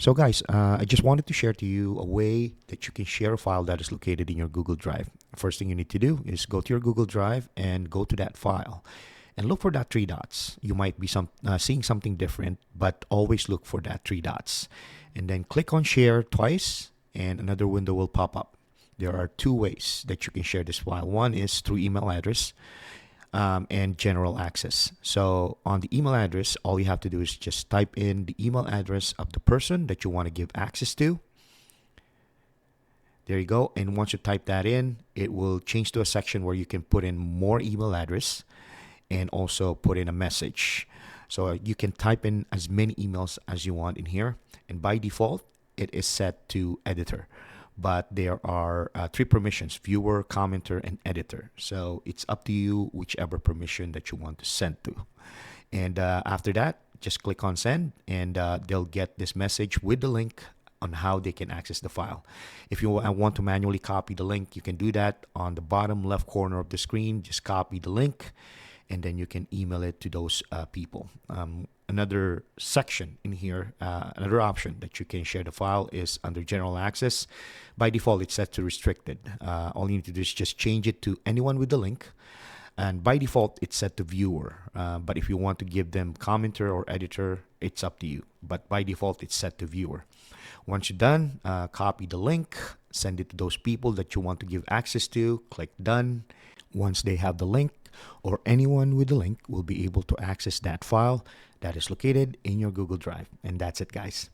So guys, I just wanted to share to you a way that you can share a file that is located in your Google Drive. First thing you need to do is go to your Google Drive and go to that file and look for that three dots. You might be seeing something different, but always look for that three dots. And then click on share twice and another window will pop up. There are two ways that you can share this file. One is through email address and general access. So on the email address, all you have to do is just type in the email address of the person that you want to give access to. There you go. And once you type that in, it will change to a section where you can put in more email address and also put in a message. So you can type in as many emails as you want in here. And by default, it is set to editor. But there are three permissions: viewer, commenter, and editor. So it's up to you whichever permission that you want to send to. And after that, just click on send and they'll get this message with the link on how they can access the file. If you want to manually copy the link, you can do that on the bottom left corner of the screen. Just copy the link and then you can email it to those people. Another section in here, another option that you can share the file is under general access. By default, it's set to restricted. All you need to do is just change it to anyone with the link. And by default, it's set to viewer. But if you want to give them commenter or editor, it's up to you. But by default, it's set to viewer. Once you're done, copy the link, send it to those people that you want to give access to, click done. Once they have the link, or anyone with the link will be able to access that file that is located in your Google Drive. And that's it, guys.